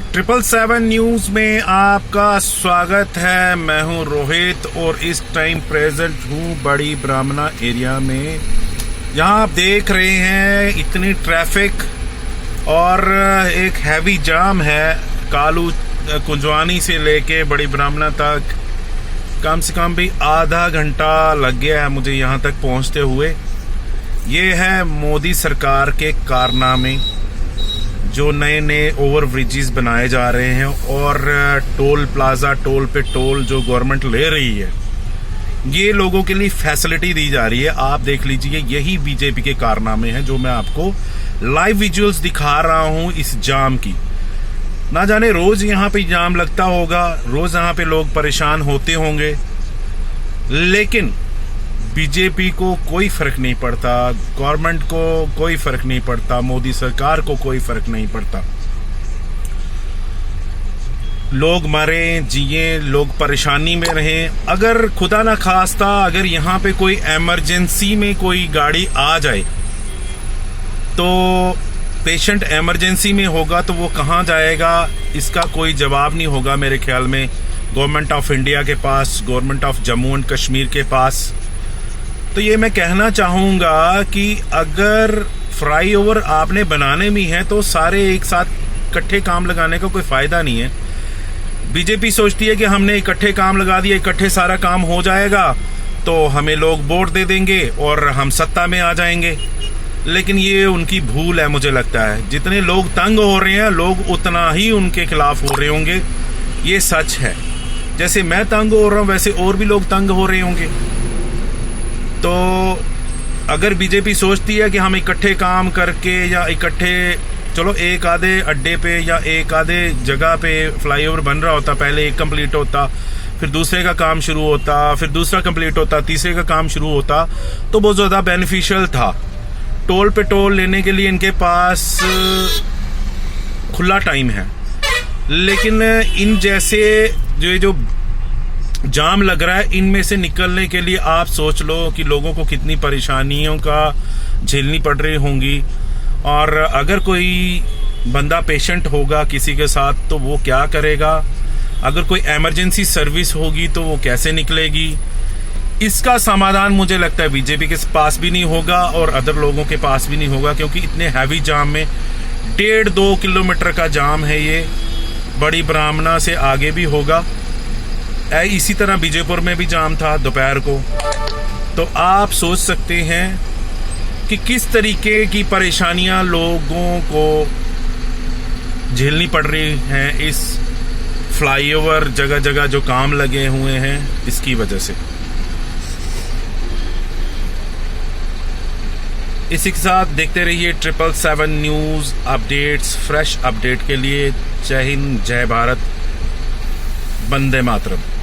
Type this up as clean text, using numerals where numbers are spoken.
777 news में आपका स्वागत है। मैं हूं रोहित और इस टाइम प्रेजेंट हूं बड़ी ब्राह्मणा एरिया में। यहाँ आप देख रहे हैं इतनी ट्रैफिक और एक हैवी जाम है। कालू कुंजवानी से लेके बड़ी ब्राह्मणा तक कम से कम भी आधा घंटा लग गया है मुझे यहाँ तक पहुँचते हुए। ये है मोदी सरकार के कारनामे, जो नए नए ओवर ब्रिजेस बनाए जा रहे हैं और टोल प्लाजा, टोल पे टोल जो गवर्नमेंट ले रही है, ये लोगों के लिए फैसिलिटी दी जा रही है। आप देख लीजिए, यही बीजेपी के कारनामे हैं जो मैं आपको लाइव विजुअल्स दिखा रहा हूं इस जाम की। ना जाने रोज यहाँ पे जाम लगता होगा, रोज यहाँ पे लोग परेशान होते होंगे, लेकिन बीजेपी को कोई फर्क नहीं पड़ता, गवर्नमेंट को कोई फर्क नहीं पड़ता, मोदी सरकार को कोई फर्क नहीं पड़ता। लोग मरे जिए, लोग परेशानी में रहें। अगर खुदा ना खास्ता अगर यहाँ पे कोई इमरजेंसी में कोई गाड़ी आ जाए तो पेशेंट इमरजेंसी में होगा तो वो कहाँ जाएगा, इसका कोई जवाब नहीं होगा मेरे ख्याल में गवर्नमेंट ऑफ इंडिया के पास, government of Jammu and Kashmir के पास। तो ये मैं कहना चाहूँगा कि अगर फ्लाईओवर आपने बनाने भी है तो सारे एक साथ इकट्ठे काम लगाने का कोई फ़ायदा नहीं है। बीजेपी सोचती है कि हमने इकट्ठे काम लगा दिया, इकट्ठे सारा काम हो जाएगा तो हमें लोग वोट दे देंगे और हम सत्ता में आ जाएंगे, लेकिन ये उनकी भूल है। मुझे लगता है जितने लोग तंग हो रहे हैं, लोग उतना ही उनके खिलाफ हो रहे होंगे। ये सच है। जैसे मैं तंग हो रहा हूँ वैसे और भी लोग तंग हो रहे होंगे। तो अगर बीजेपी सोचती है कि हम इकट्ठे काम करके या इकट्ठे, चलो एक आधे अड्डे पे या एक आधे जगह पे फ्लाईओवर बन रहा होता, पहले एक कंप्लीट होता, फिर दूसरे का काम शुरू होता, फिर दूसरा कंप्लीट होता, तीसरे का काम शुरू होता, तो बहुत ज़्यादा बेनिफिशियल था। टोल पे टोल लेने के लिए इनके पास खुला टाइम है, लेकिन इन जैसे जो जाम लग रहा है, इनमें से निकलने के लिए आप सोच लो कि लोगों को कितनी परेशानियों का झेलनी पड़ रही होंगी। और अगर कोई बंदा पेशेंट होगा किसी के साथ तो वो क्या करेगा, अगर कोई इमरजेंसी सर्विस होगी तो वो कैसे निकलेगी। इसका समाधान मुझे लगता है बीजेपी के पास भी नहीं होगा और अदर लोगों के पास भी नहीं होगा, क्योंकि इतने हैवी जाम में 1.5-2 किलोमीटर का जाम है ये। बड़ी ब्राह्मणा से आगे भी होगा। इसी तरह बीजेपुर में भी जाम था दोपहर को। तो आप सोच सकते हैं कि किस तरीके की परेशानियां लोगों को झेलनी पड़ रही हैं इस फ्लाईओवर जगह जगह जो काम लगे हुए हैं इसकी वजह से। इसी के साथ देखते रहिए 777 न्यूज़ अपडेट्स। फ्रेश अपडेट के लिए जय हिंद, जय भारत, वंदे मातरम।